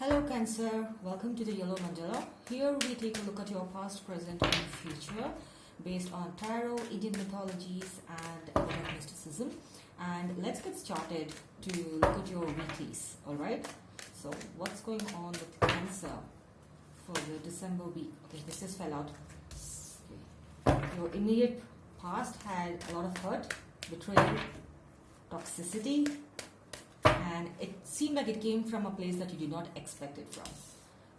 Hello Cancer, welcome to the Yellow Mandala. Here we take a look at your past, present and future based on Tarot, Indian mythologies and Vedic mysticism. And let's get started to look at your weeklies, alright? So what's going on with Cancer for the December week? Okay, this just fell out. Okay. Your immediate past had a lot of hurt, betrayal, toxicity, and it seemed like it came from a place that you did not expect it from.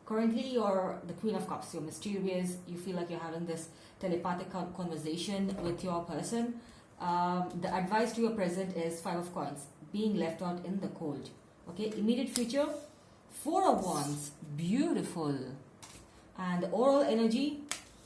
Currently, you're the Queen of Cups. You're mysterious. You feel like you're having this telepathic conversation with your person. The advice to your present is 5 of Coins, being left out in the cold. Okay, immediate future, 4 of Wands, beautiful. And the oral energy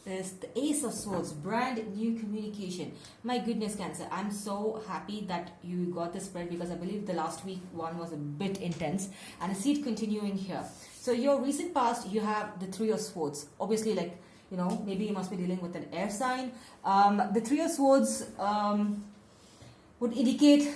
is the Ace of Swords, brand new communication. My goodness, Cancer, I'm so happy that you got this spread because I believe the last week one was a bit intense and I see it continuing here. So your recent past, you have the 3 of Swords. Obviously, like, you know, maybe you must be dealing with an air sign. The 3 of Swords would indicate,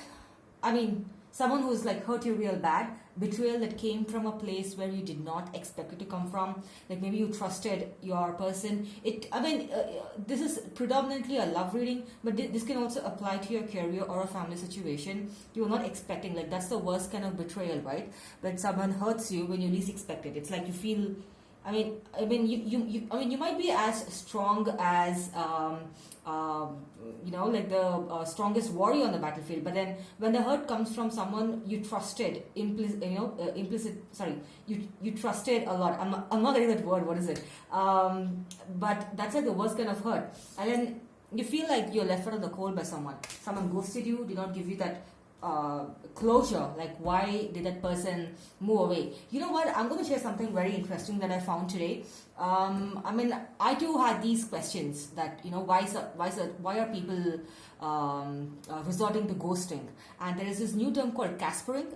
someone who's like hurt you real bad, betrayal that came from a place where you did not expect it to come from. Like maybe you trusted your person. This is predominantly a love reading, but this can also apply to your career or a family situation. You were not expecting, like that's the worst kind of betrayal, right? When someone hurts you when you least expect it. It's like you feel, you might be as strong as like the strongest warrior on the battlefield, but then when the hurt comes from someone you trusted, you trusted a lot. I'm not getting that word. What is it? But that's like the worst kind of hurt, and then you feel like you're left out in the cold by someone. Someone ghosted you, did not give you that closure, like why did that person move away? You know what, I'm going to share something very interesting that I found today. I too had these questions that, you know, why are people resorting to ghosting? And there is this new term called caspering.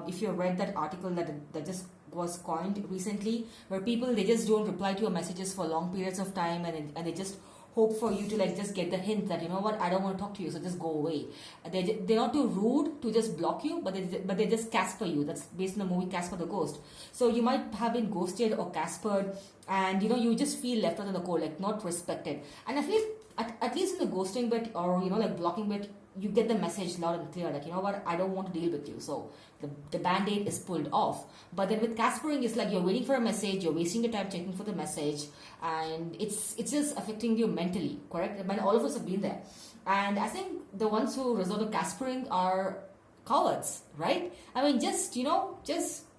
If you read that article that just was coined recently, where people, they just don't reply to your messages for long periods of time, and they just hope for you to like just get the hint that, you know what, I don't want to talk to you, so just go away. They're not too rude to just block you, but they just casper you. That's based on the movie Casper the Ghost. So you might have been ghosted or caspered, and you know, you just feel left out in the cold, like not respected. And I feel at least in the ghosting bit, or you know, like blocking bit, you get the message loud and clear, like, you know what, I don't want to deal with you. So the band-aid is pulled off. But then with caspering, it's like you're waiting for a message, you're wasting your time checking for the message, and it's just affecting you mentally, correct? I mean, all of us have been there. And I think the ones who resort to caspering are cowards, right? I mean, just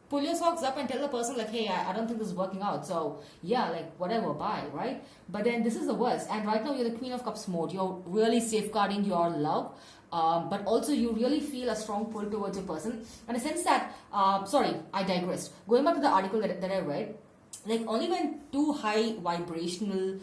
pull your socks up and tell the person like, hey, I don't think this is working out. So yeah, like whatever, bye, right? But then this is the worst. And right now you're the Queen of Cups mode. You're really safeguarding your love. But also you really feel a strong pull towards your person. And a sense that, I digressed. Going back to the article that I read, like only when two high vibrational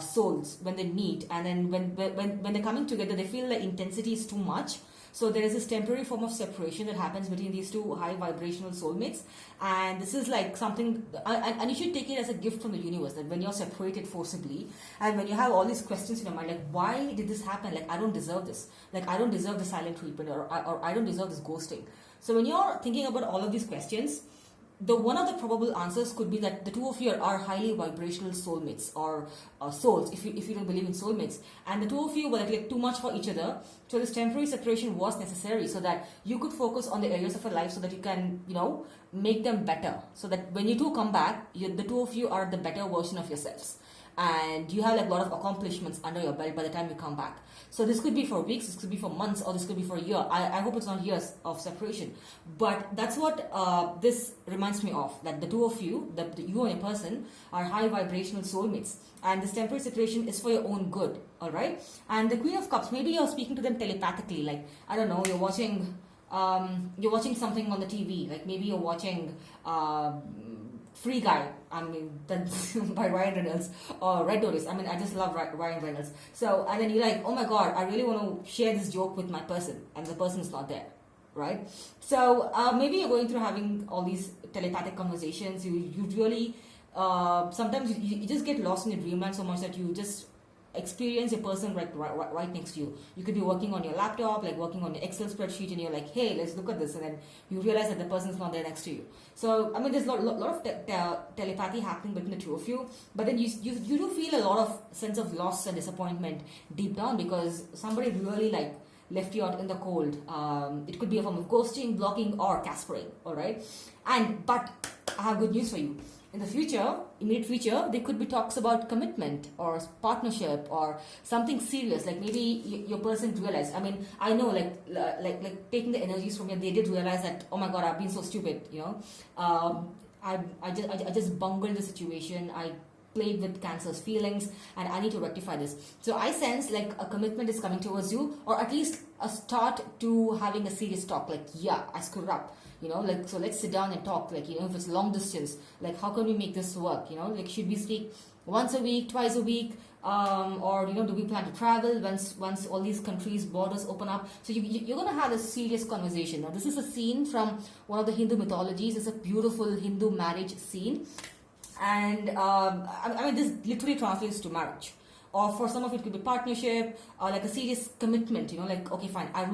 souls, when they meet, and then when they're coming together, they feel the intensity is too much. So there is this temporary form of separation that happens between these two high vibrational soulmates, and this is like something, and you should take it as a gift from the universe, that when you're separated forcibly, and when you have all these questions in your mind, like why did this happen? Like I don't deserve this. Like I don't deserve the silent treatment, or I don't deserve this ghosting. So when you're thinking about all of these questions, one of the probable answers could be that the two of you are highly vibrational soulmates, or souls, if you don't believe in soulmates, and the two of you were like too much for each other. So this temporary separation was necessary so that you could focus on the areas of your life, so that you can, you know, make them better, so that when you two come back, the two of you are the better version of yourselves, and you have like a lot of accomplishments under your belt by the time you come back. So this could be for weeks, this could be for months, or this could be for a year. I hope it's not years of separation. But that's what this reminds me of, that the two of you, you and your person, are high vibrational soulmates. And this temporary separation is for your own good, alright? And the Queen of Cups, maybe you're speaking to them telepathically, like, I don't know, you're watching something on the TV, like maybe you're watching Free Guy, that's by Ryan Reynolds, or Red Notice. I just love Ryan Reynolds. So, and then you're like, oh my god, I really want to share this joke with my person, and the person is not there, right? So, maybe you're going through having all these telepathic conversations. You really, sometimes you just get lost in your dreamland so much that you just experience a person right next to you. You could be working on your laptop, like working on your Excel spreadsheet, and you're like, hey, let's look at this, and then you realize that the person's not there next to you. So I mean, there's a lot of telepathy happening between the two of you, but then you do feel a lot of sense of loss and disappointment deep down, because somebody really like left you out in the cold. It could be a form of ghosting, blocking, or caspering. All right, but I have good news for you. In the future, immediate future, there could be talks about commitment or partnership or something serious. Like maybe your person realized. I mean, I know, like taking the energies from you, they did realize that, oh my God, I've been so stupid. I just bungled the situation. I played with Cancer's feelings, and I need to rectify this. So I sense like a commitment is coming towards you, or at least a start to having a serious talk. Like, yeah, I screwed up. Like, so let's sit down and talk. Like, if it's long distance, like, how can we make this work? Like, should we speak once a week, twice a week, or do we plan to travel once all these countries' borders open up? So you're gonna have a serious conversation. Now, this is a scene from one of the Hindu mythologies. It's a beautiful Hindu marriage scene, and I mean, this literally translates to marriage. Or for some of it could be partnership, or like a serious commitment, like, okay, fine, I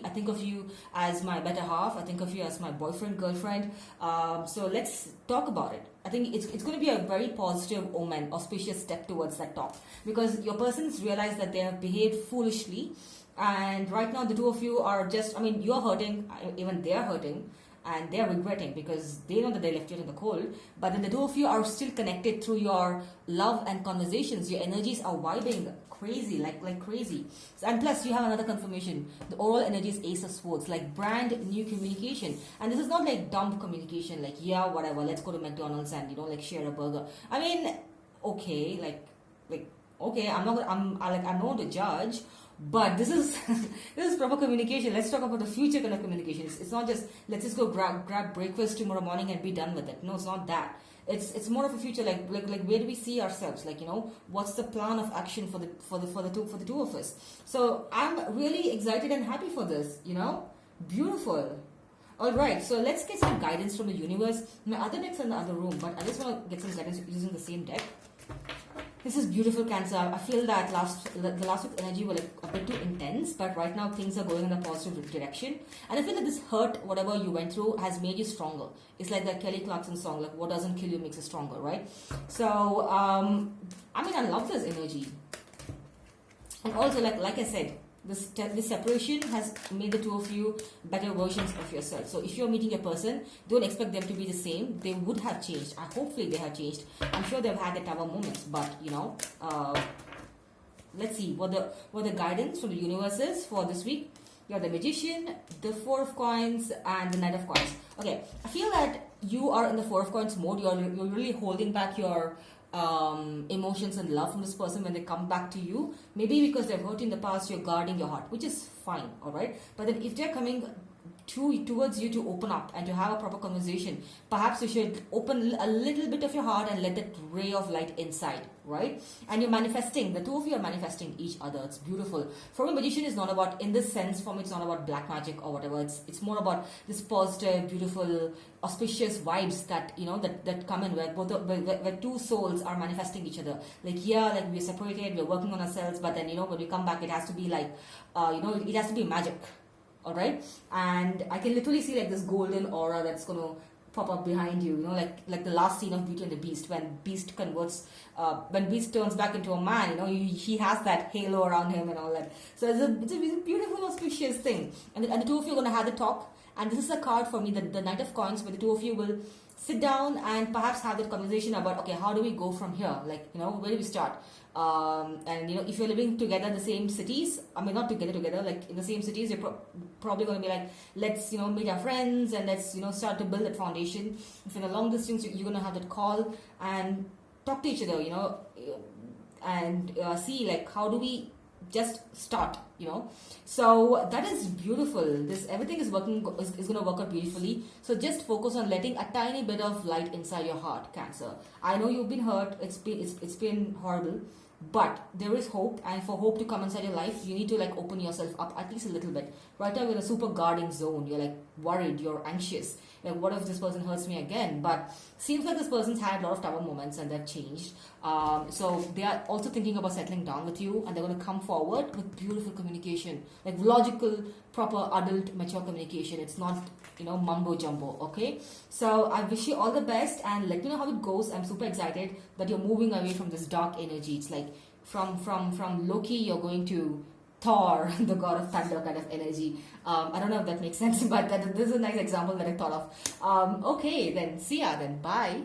think of you as my better half, I think of you as my boyfriend, girlfriend, so let's talk about it. I think it's going to be a very positive omen, auspicious step towards that talk, because your persons realize that they have behaved foolishly, and right now the two of you are just, I mean, you're hurting, even they're hurting, and they're regretting because they know that they left you in the cold, but then the two of you are still connected through your love and conversations. Your energies are vibing crazy, like crazy. And plus, you have another confirmation. The oral energy is Ace of Swords, like brand new communication. And this is not like dumb communication, like, yeah, whatever, let's go to McDonald's and, like, share a burger. I mean, okay, like, okay, I'm not to judge, but this is this is proper communication. Let's talk about the future kind of communication. It's not just let's just go grab breakfast tomorrow morning and be done with it. No, it's not that. It's more of a future, like where do we see ourselves? Like, what's the plan of action for the two of us? So I'm really excited and happy for this. Beautiful. All right, so let's get some guidance from the universe. My other deck's in the other room, but I just want to get some guidance using the same deck. This is beautiful, Cancer. I feel that the last week's energy was like a bit too intense, but right now things are going in a positive direction. And I feel that this hurt, whatever you went through, has made you stronger. It's like the Kelly Clarkson song, like, what doesn't kill you makes you stronger, right? So, I mean, I love this energy. And also, like I said, this separation has made the two of you better versions of yourself. So if you're meeting a person, don't expect them to be the same. They would have changed. Hopefully they have changed. I'm sure they've had their tougher moments, but let's see what the guidance from the universe is for this week. You have the Magician, the Four of Coins, and the Knight of Coins. Okay, I feel that you are in the Four of Coins mode. You're really holding back your emotions and love from this person when they come back to you. Maybe because they've hurt you in the past, you're guarding your heart, which is fine, all right? But then if they're coming towards you to open up and to have a proper conversation, perhaps you should open a little bit of your heart and let that ray of light inside, right? And you're manifesting, the two of you are manifesting each other. It's beautiful. For me, Magician is not about, in this sense, for me, it's not about black magic or whatever. It's more about this positive, beautiful, auspicious vibes that, that come in where where two souls are manifesting each other. Like, yeah, like we're separated, we're working on ourselves, but then, when we come back, it has to be like, it has to be magic. All right, and I can literally see like this golden aura that's going to pop up behind you, like the last scene of Beauty and the Beast, when Beast converts, when Beast turns back into a man, he has that halo around him and all that. So it's a beautiful, auspicious thing. And the two of you are going to have the talk. And this is a card for me, the Knight of Coins, where the two of you will sit down and perhaps have that conversation about, okay, how do we go from here? Like, where do we start? And if you're living together in the same cities, I mean, not together, like in the same cities, you're probably going to be like, let's, meet our friends and let's, start to build that foundation. If in a long distance, you're going to have that call and talk to each other, and see like, how do we just start, so that is beautiful. Everything is going to work out beautifully. So just focus on letting a tiny bit of light inside your heart, Cancer. I know you've been hurt, it's been horrible, but there is hope, and for hope to come inside your life, you need to like open yourself up at least a little bit. Right now you're in a super guarding zone. You're like worried, you're anxious. Like, what if this person hurts me again? But seems like this person's had a lot of tower moments and they've changed. So they are also thinking about settling down with you, and they're going to come forward with beautiful communication, like logical, proper, adult, mature communication. It's not, mumbo jumbo. Okay. So I wish you all the best, and let me know how it goes. I'm super excited that you're moving away from this dark energy. It's like from Loki, you're going to Thor, the god of thunder kind of energy. I don't know if that makes sense, but this is a nice example that I thought of. Okay, then see ya then. Bye.